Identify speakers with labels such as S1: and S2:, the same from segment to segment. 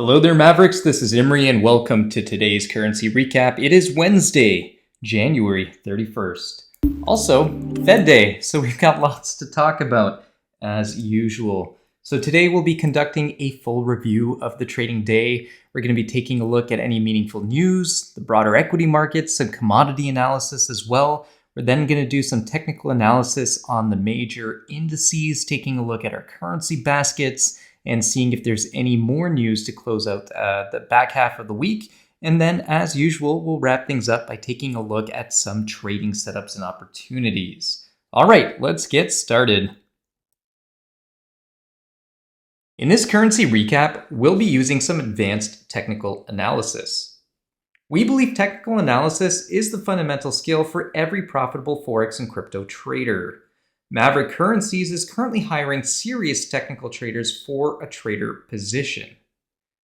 S1: Hello there, Mavericks. This is Imri, and welcome to today's currency recap. It is Wednesday, January 31st. Also, Fed Day, so we've got lots to talk about as usual. So today we'll be conducting a full review of the trading day. We're going to be taking a look at any meaningful news, the broader equity markets, some commodity analysis as well. We're then going to do some technical analysis on the major indices, taking a look at our currency baskets, and seeing if there's any more news to close out the back half of the week. And then, as usual, we'll wrap things up by taking a look at some trading setups and opportunities. All right, let's get started. In this currency recap, we'll be using some advanced technical analysis. We believe technical analysis is the fundamental skill for every profitable Forex and crypto trader. Maverick Currencies is currently hiring serious technical traders for a trader position.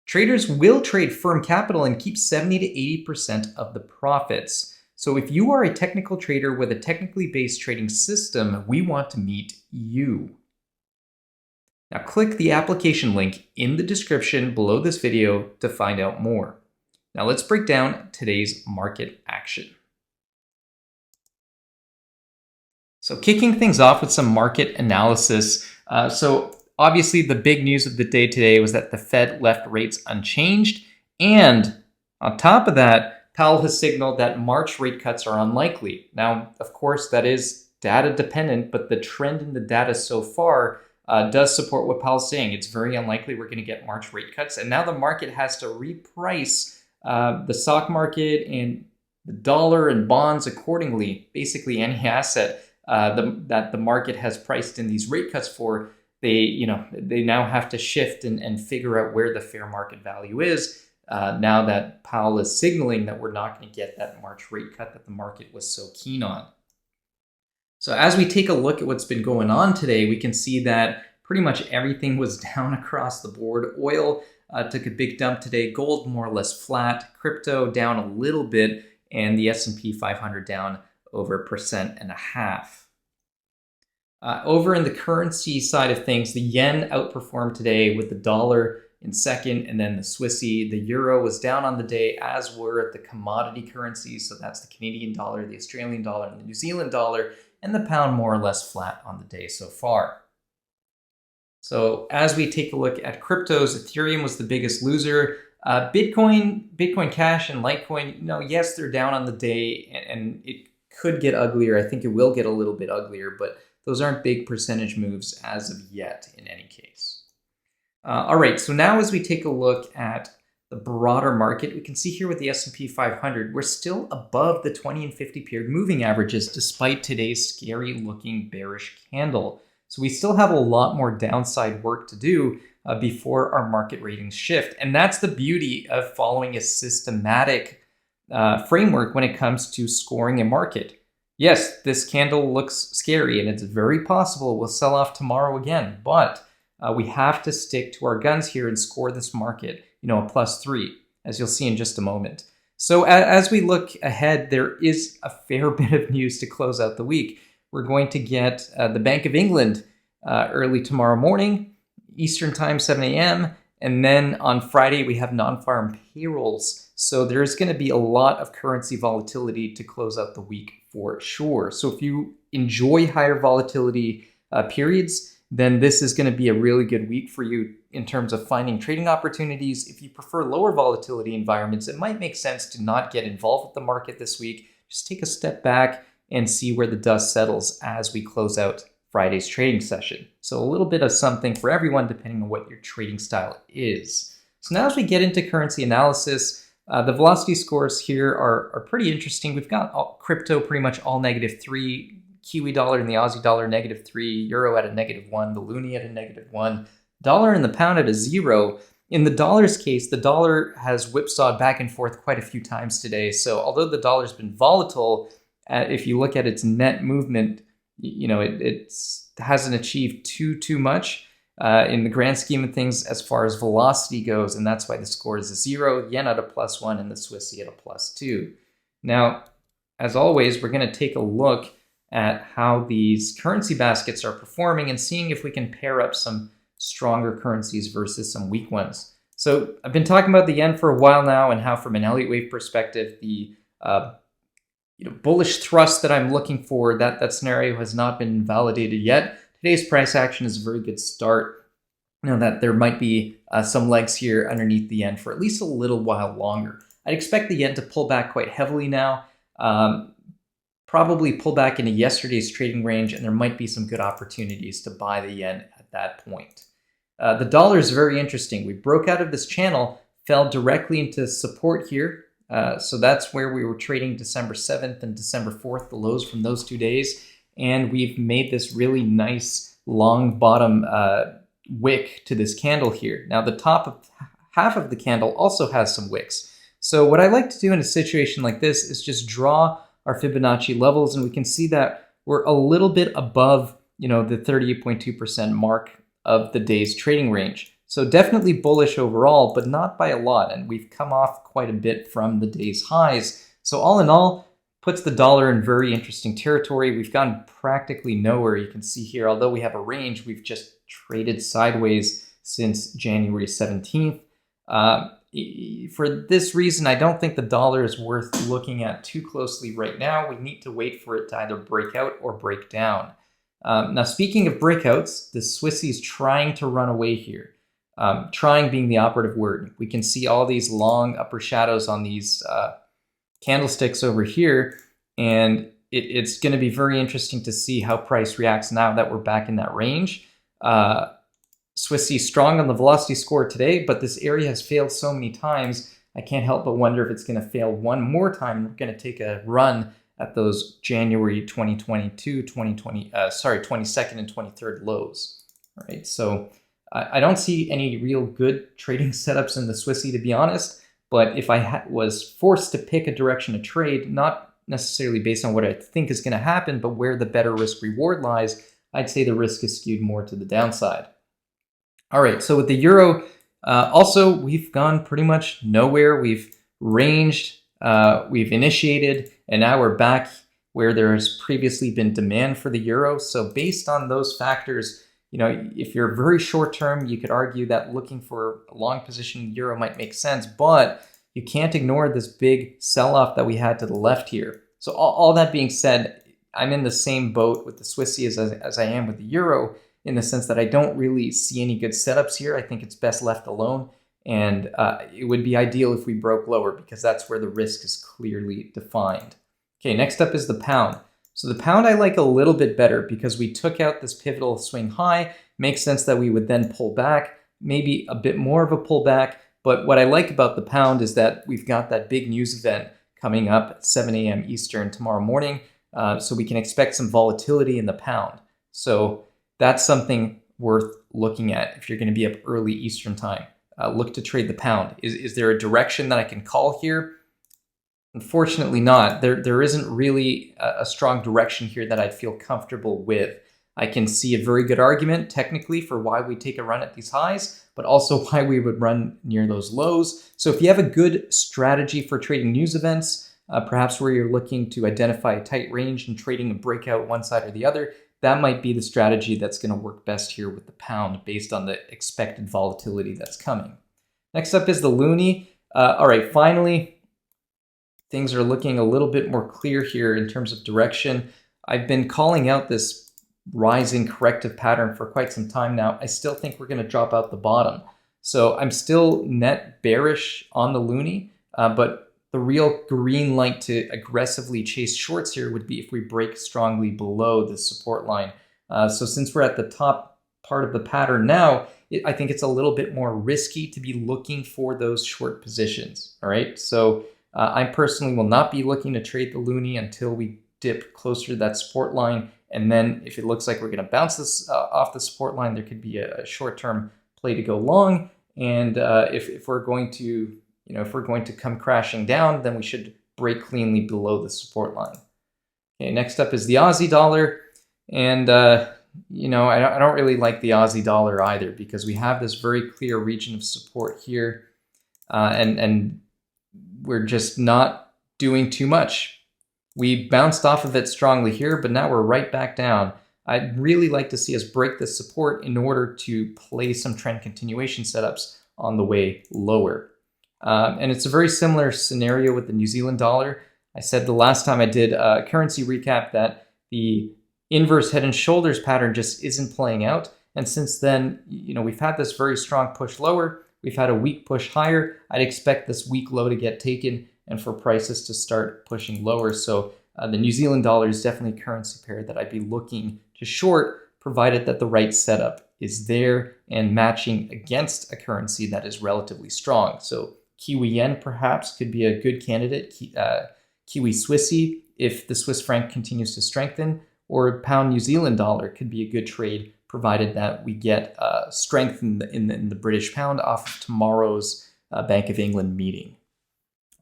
S1: Traders will trade firm capital and keep 70 to 80% of the profits. So if you are a technical trader with a technically based trading system, we want to meet you. Now click the application link in the description below this video to find out more. Now let's break down today's market action. So kicking things off with some market analysis. So obviously the big news of the day today was that the Fed left rates unchanged. And on top of that, Powell has signaled that March rate cuts are unlikely. Now, of course, that is data dependent, but the trend in the data so far does support what Powell's saying. It's very unlikely we're going to get March rate cuts. And now the market has to reprice the stock market and the dollar and bonds accordingly, basically any asset that the market has priced in these rate cuts for. They now have to shift and figure out where the fair market value is now that Powell is signaling that we're not going to get that March rate cut that the market was so keen on. So as we take a look at what's been going on today, we can see that pretty much everything was down across the board. Oil took a big dump today. Gold more or less flat. Crypto down a little bit, and the S&P 500 down over 1.5%. Over in the currency side of things, the yen outperformed today with the dollar in second, and then the Swissy. The euro was down on the day, as were the commodity currencies. So that's the Canadian dollar, the Australian dollar, and the New Zealand dollar, and the pound more or less flat on the day so far. So as we take a look at cryptos, Ethereum was the biggest loser. Bitcoin Cash, and Litecoin, yes, they're down on the day, and it could get uglier. I think it will get a little bit uglier, but those aren't big percentage moves as of yet in any case. All right, so now as we take a look at the broader market, we can see here with the S&P 500, we're still above the 20 and 50 period moving averages despite today's scary looking bearish candle. So we still have a lot more downside work to do before our market ratings shift. And that's the beauty of following a systematic framework when it comes to scoring a market. Yes, this candle looks scary, and it's very possible we'll sell off tomorrow again, but we have to stick to our guns here and score this market, a +3, as you'll see in just a moment. So as we look ahead, there is a fair bit of news to close out the week. We're going to get the Bank of England early tomorrow morning, Eastern time, 7 a.m., and then on Friday, we have non-farm payrolls. So there's going to be a lot of currency volatility to close out the week for sure. So if you enjoy higher volatility periods, then this is going to be a really good week for you in terms of finding trading opportunities. If you prefer lower volatility environments, it might make sense to not get involved with the market this week. Just take a step back and see where the dust settles as we close out Friday's trading session. So a little bit of something for everyone depending on what your trading style is. So now as we get into currency analysis, the velocity scores here are pretty interesting. We've got crypto pretty much all -3, Kiwi dollar and the Aussie dollar -3, euro at a -1, the loonie at a -1, dollar and the pound at a 0. In the dollar's case, the dollar has whipsawed back and forth quite a few times today. So although the dollar's been volatile, if you look at its net movement, it hasn't achieved too much in the grand scheme of things as far as velocity goes, and that's why the score is a 0, yen at a +1, and the Swissy at a +2. Now, as always, we're going to take a look at how these currency baskets are performing and seeing if we can pair up some stronger currencies versus some weak ones. So I've been talking about the yen for a while now and how from an Elliott wave perspective, the bullish thrust that I'm looking for, that scenario has not been validated yet. Today's price action is a very good start. That there might be some legs here underneath the yen for at least a little while longer. I'd expect the yen to pull back quite heavily now, probably pull back into yesterday's trading range, and there might be some good opportunities to buy the yen at that point. The dollar is very interesting. We broke out of this channel, fell directly into support here. So that's where we were trading December 7th and December 4th, the lows from those 2 days. And we've made this really nice long bottom wick to this candle here. Now the top of half of the candle also has some wicks. So what I like to do in a situation like this is just draw our Fibonacci levels, and we can see that we're a little bit above, the 38.2% mark of the day's trading range. So definitely bullish overall, but not by a lot. And we've come off quite a bit from the day's highs. So all in all, puts the dollar in very interesting territory. We've gone practically nowhere. You can see here, although we have a range, we've just traded sideways since January 17th. For this reason, I don't think the dollar is worth looking at too closely right now. We need to wait for it to either break out or break down. Now, speaking of breakouts, the Swissy is trying to run away here. Trying being the operative word. We can see all these long upper shadows on these candlesticks over here, and it's going to be very interesting to see how price reacts now that we're back in that range. Swissy strong on the velocity score today, but this area has failed so many times, I can't help but wonder if it's going to fail one more time. We're going to take a run at those January 2022, 22nd and 23rd lows. All right, so I don't see any real good trading setups in the Swissy, to be honest. But if I was forced to pick a direction to trade, not necessarily based on what I think is going to happen, but where the better risk reward lies, I'd say the risk is skewed more to the downside. All right, so with the euro, also we've gone pretty much nowhere. We've ranged, we've initiated, and now we're back where there's previously been demand for the euro. So based on those factors, if you're very short term, you could argue that looking for a long position in the euro might make sense, but you can't ignore this big sell-off that we had to the left here. So all that being said, I'm in the same boat with the Swissy as I am with the euro, in the sense that I don't really see any good setups here. I think it's best left alone, and it would be ideal if we broke lower, because that's where the risk is clearly defined. Okay, next up is the pound. So the pound I like a little bit better because we took out this pivotal swing high. Makes sense that we would then pull back, maybe a bit more of a pullback. But what I like about the pound is that we've got that big news event coming up at 7 a.m. Eastern tomorrow morning. So we can expect some volatility in the pound. So that's something worth looking at if you're going to be up early Eastern time. Look to trade the pound. Is there a direction that I can call here? Unfortunately not. There isn't really a strong direction here that I'd feel comfortable with. I can see a very good argument technically for why we take a run at these highs, but also why we would run near those lows. So if you have a good strategy for trading news events, perhaps where you're looking to identify a tight range and trading a breakout one side or the other, that might be the strategy that's going to work best here with the pound based on the expected volatility that's coming. Next up is the loonie. All right, finally, things are looking a little bit more clear here in terms of direction. I've been calling out this rising corrective pattern for quite some time now. I still think we're going to drop out the bottom. So I'm still net bearish on the loonie, but the real green light to aggressively chase shorts here would be if we break strongly below the support line. So since we're at the top part of the pattern now, I think it's a little bit more risky to be looking for those short positions. All right, so I personally will not be looking to trade the loonie until we dip closer to that support line. And then if it looks like we're going to bounce this off the support line, there could be a short-term play to go long. And if we're going to, if we're going to come crashing down, then we should break cleanly below the support line. Okay, next up is the Aussie dollar. And, I don't really like the Aussie dollar either, because we have this very clear region of support here. And we're just not doing too much. We bounced off of it strongly here, but now we're right back down. I'd really like to see us break this support in order to play some trend continuation setups on the way lower. And it's a very similar scenario with the New Zealand dollar. I said the last time I did a currency recap that the inverse head and shoulders pattern just isn't playing out. And since then, we've had this very strong push lower. We've had a weak push higher. I'd expect this weak low to get taken and for prices to start pushing lower. So the New Zealand dollar is definitely a currency pair that I'd be looking to short, provided that the right setup is there and matching against a currency that is relatively strong. So Kiwi yen perhaps could be a good candidate. Kiwi Swissy, if the Swiss franc continues to strengthen, or pound New Zealand dollar could be a good trade, provided that we get strength in the British pound off of tomorrow's Bank of England meeting.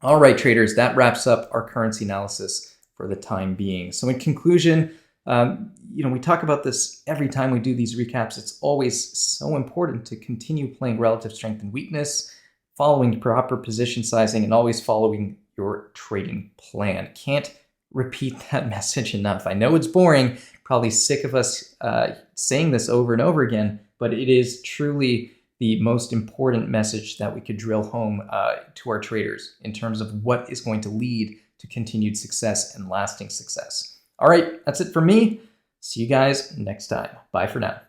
S1: All right, traders, that wraps up our currency analysis for the time being. So in conclusion, we talk about this every time we do these recaps. It's always so important to continue playing relative strength and weakness, following proper position sizing, and always following your trading plan. Can't repeat that message enough. I know it's boring, probably sick of us saying this over and over again, but it is truly the most important message that we could drill home to our traders in terms of what is going to lead to continued success and lasting success. All right, that's it for me. See you guys next time. Bye for now.